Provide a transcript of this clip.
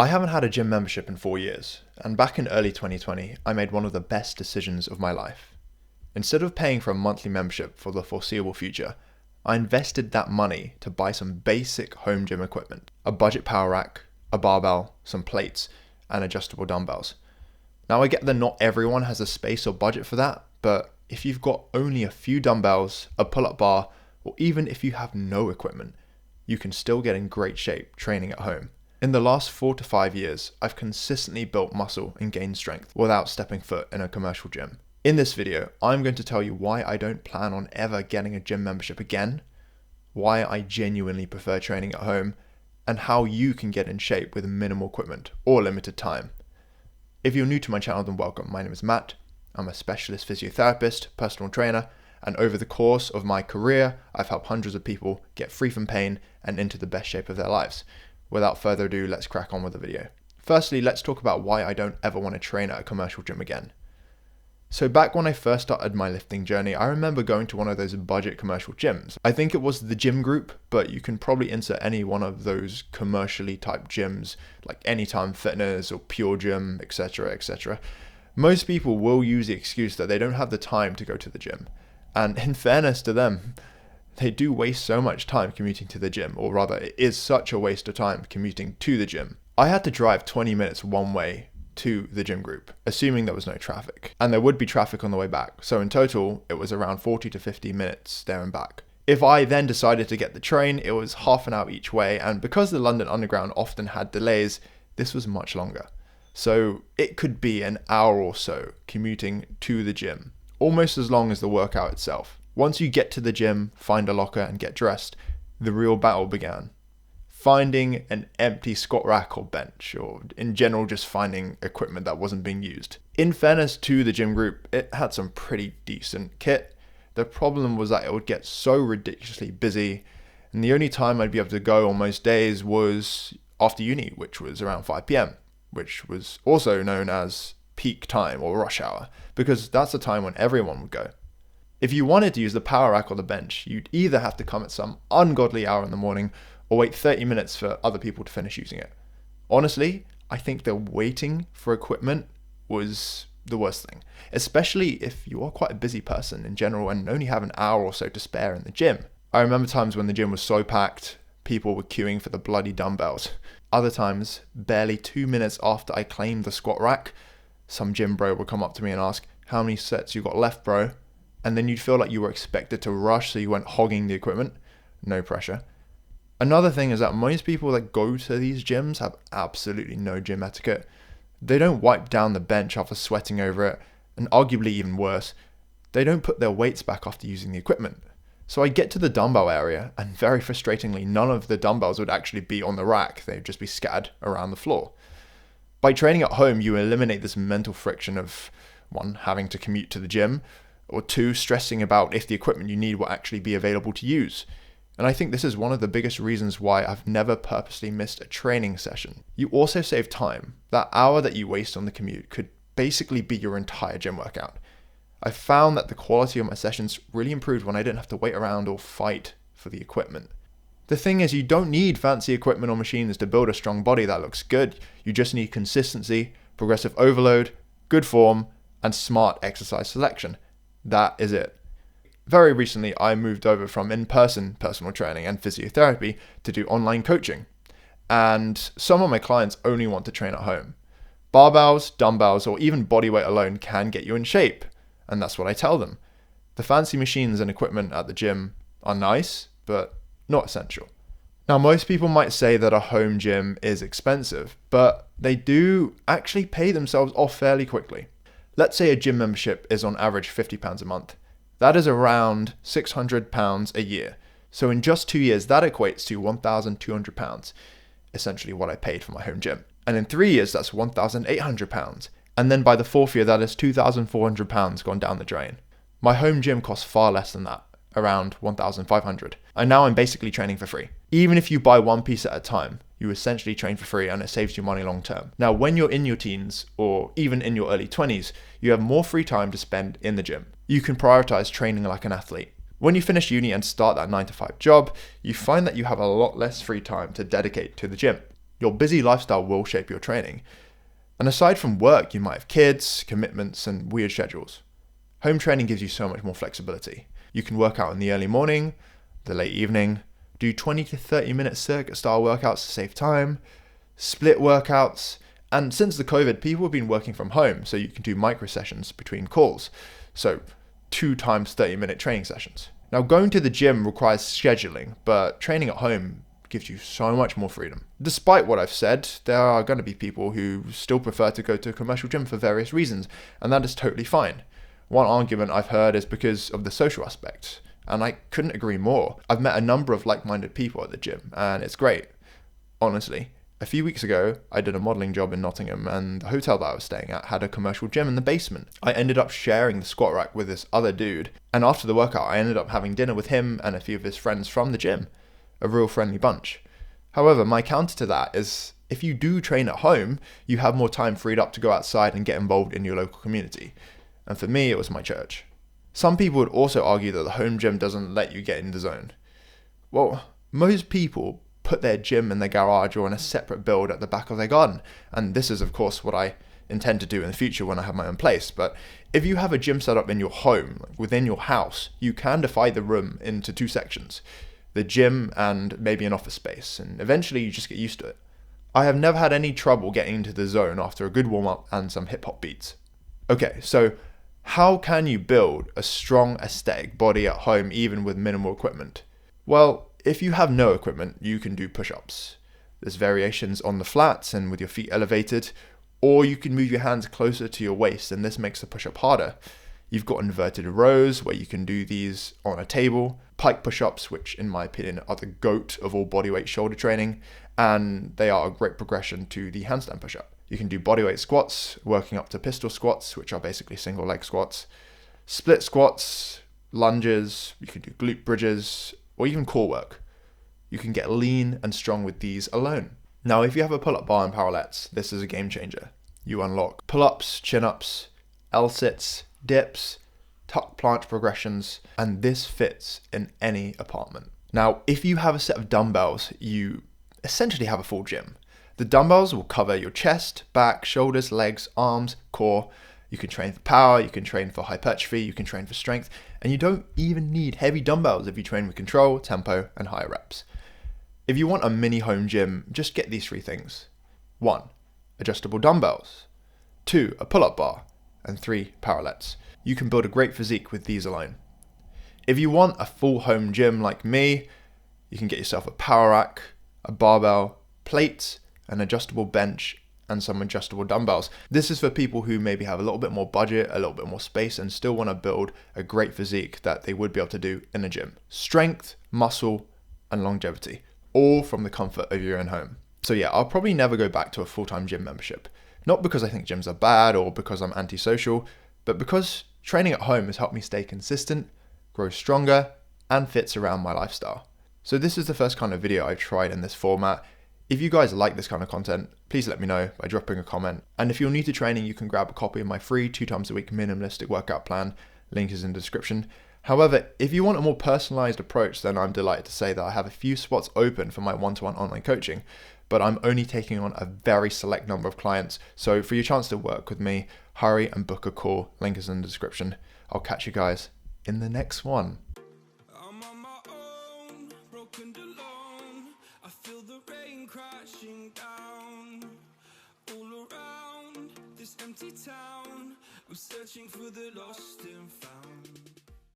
I haven't had a gym membership in 4 years, and back in early 2020, I made one of the best decisions of my life. Instead of paying for a monthly membership for the foreseeable future, I invested that money to buy some basic home gym equipment, a budget power rack, a barbell, some plates, and adjustable dumbbells. Now I get that not everyone has the space or budget for that, but if you've got only a few dumbbells, a pull-up bar, or even if you have no equipment, you can still get in great shape training at home. In the last 4 to 5 years, I've consistently built muscle and gained strength without stepping foot in a commercial gym. In this video, I'm going to tell you why I don't plan on ever getting a gym membership again, why I genuinely prefer training at home, and how you can get in shape with minimal equipment or limited time. If you're new to my channel, then welcome. My name is Matt. I'm a specialist physiotherapist, personal trainer, and over the course of my career, I've helped hundreds of people get free from pain and into the best shape of their lives. Without further ado, let's crack on with the video. Firstly, let's talk about why I don't ever want to train at a commercial gym again. So back when I first started my lifting journey, I remember going to one of those budget commercial gyms. I think it was the Gym Group, but you can probably insert any one of those commercially typed gyms like Anytime Fitness or Pure Gym, etc., etc. Most people will use the excuse that they don't have the time to go to the gym. And in fairness to them, they do waste so much time commuting to the gym, or rather it is such a waste of time commuting to the gym. I had to drive 20 minutes one way to the Gym Group, assuming there was no traffic. And there would be traffic on the way back. So in total, it was around 40 to 50 minutes there and back. If I then decided to get the train, it was half an hour each way. And because the London Underground often had delays, this was much longer. So it could be an hour or so commuting to the gym, almost as long as the workout itself. Once you get to the gym, find a locker and get dressed, the real battle began. Finding an empty squat rack or bench, or in general just finding equipment that wasn't being used. In fairness to the Gym Group, it had some pretty decent kit. The problem was that it would get so ridiculously busy, and the only time I'd be able to go on most days was after uni, which was around 5 p.m, which was also known as peak time or rush hour, because that's the time when everyone would go. If you wanted to use the power rack or the bench, you'd either have to come at some ungodly hour in the morning or wait 30 minutes for other people to finish using it. Honestly, I think the waiting for equipment was the worst thing, especially if you are quite a busy person in general and only have an hour or so to spare in the gym. I remember times when the gym was so packed, people were queuing for the bloody dumbbells. Other times, barely 2 minutes after I claimed the squat rack, some gym bro would come up to me and ask, "How many sets you got left, bro?" And then you'd feel like you were expected to rush, so you went hogging the equipment. No pressure. Another thing is that most people that go to these gyms have absolutely no gym etiquette. They don't wipe down the bench after sweating over it, and arguably even worse, they don't put their weights back after using the equipment. So I get to the dumbbell area, and very frustratingly, none of the dumbbells would actually be on the rack. They'd just be scattered around the floor. By training at home, you eliminate this mental friction of 1, having to commute to the gym, or 2, stressing about if the equipment you need will actually be available to use. And I think this is one of the biggest reasons why I've never purposely missed a training session. You also save time. That hour that you waste on the commute could basically be your entire gym workout. I found that the quality of my sessions really improved when I didn't have to wait around or fight for the equipment. The thing is, you don't need fancy equipment or machines to build a strong body that looks good. You just need consistency, progressive overload, good form, and smart exercise selection. That is it. Very recently, I moved over from in-person personal training and physiotherapy to do online coaching. And some of my clients only want to train at home. Barbells, dumbbells, or even bodyweight alone can get you in shape. And that's what I tell them. The fancy machines and equipment at the gym are nice, but not essential. Now, most people might say that a home gym is expensive, but they do actually pay themselves off fairly quickly. Let's say a gym membership is on average £50 a month. That is around £600 a year. So in just 2 years, that equates to £1,200, essentially what I paid for my home gym. And in 3 years, that's £1,800. And then by the 4th year, that is £2,400 gone down the drain. My home gym costs far less than that, around £1,500. And now I'm basically training for free. Even if you buy one piece at a time, you essentially train for free and it saves you money long term. Now, when you're in your teens or even in your early 20s, you have more free time to spend in the gym. You can prioritize training like an athlete. When you finish uni and start that 9 to 5 job, you find that you have a lot less free time to dedicate to the gym. Your busy lifestyle will shape your training. And aside from work, you might have kids, commitments, and weird schedules. Home training gives you so much more flexibility. You can work out in the early morning, the late evening, do 20 to 30 minute circuit style workouts to save time, split workouts, and since the COVID, people have been working from home, so you can do micro sessions between calls. So 2 times 30-minute training sessions. Now, going to the gym requires scheduling, but training at home gives you so much more freedom. Despite what I've said, there are going to be people who still prefer to go to a commercial gym for various reasons, and that is totally fine. One argument I've heard is because of the social aspect, and I couldn't agree more. I've met a number of like-minded people at the gym, and it's great. Honestly, a few weeks ago, I did a modelling job in Nottingham, and the hotel that I was staying at had a commercial gym in the basement. I ended up sharing the squat rack with this other dude, and after the workout, I ended up having dinner with him and a few of his friends from the gym. A real friendly bunch. However, my counter to that is, if you do train at home, you have more time freed up to go outside and get involved in your local community. And for me, it was my church. Some people would also argue that the home gym doesn't let you get in the zone. Well, most people put their gym in their garage or in a separate build at the back of their garden. And this is, of course, what I intend to do in the future when I have my own place. But if you have a gym set up in your home, like within your house, you can divide the room into 2 sections. The gym and maybe an office space, and eventually you just get used to it. I have never had any trouble getting into the zone after a good warm-up and some hip-hop beats. Okay, so how can you build a strong aesthetic body at home even with minimal equipment? Well, if you have no equipment, you can do push-ups. There's variations on the flats and with your feet elevated, or you can move your hands closer to your waist and this makes the push-up harder. You've got inverted rows where you can do these on a table, pike push-ups, which in my opinion are the GOAT of all bodyweight shoulder training, and they are a great progression to the handstand push-up. You can do bodyweight squats, working up to pistol squats, which are basically single leg squats, split squats, lunges, you can do glute bridges, or even core work. You can get lean and strong with these alone. Now, if you have a pull-up bar and parallettes, this is a game changer. You unlock pull-ups, chin-ups, L-sits, dips, tuck planche progressions, and this fits in any apartment. Now, if you have a set of dumbbells, you essentially have a full gym. The dumbbells will cover your chest, back, shoulders, legs, arms, core. You can train for power, you can train for hypertrophy, you can train for strength, and you don't even need heavy dumbbells if you train with control, tempo, and higher reps. If you want a mini home gym, just get these 3 things. 1, adjustable dumbbells. 2, a pull-up bar. And 3, parallettes. You can build a great physique with these alone. If you want a full home gym like me, you can get yourself a power rack, a barbell, plates, an adjustable bench, and some adjustable dumbbells. This is for people who maybe have a little bit more budget, a little bit more space, and still want to build a great physique that they would be able to do in a gym. Strength, muscle, and longevity, all from the comfort of your own home. So yeah, I'll probably never go back to a full-time gym membership. Not because I think gyms are bad or because I'm antisocial, but because training at home has helped me stay consistent, grow stronger, and fits around my lifestyle. So this is the first kind of video I've tried in this format. If you guys like this kind of content, please let me know by dropping a comment. And if you're new to training, you can grab a copy of my free 2 times a week minimalistic workout plan. Link is in the description. However, if you want a more personalized approach, then I'm delighted to say that I have a few spots open for my one-to-one online coaching, but I'm only taking on a very select number of clients. So for your chance to work with me, hurry and book a call. Link is in the description. I'll catch you guys in the next one. I'm on my own, broken alone. I feel the rain crashing down all around this empty town. I'm searching for the lost and found.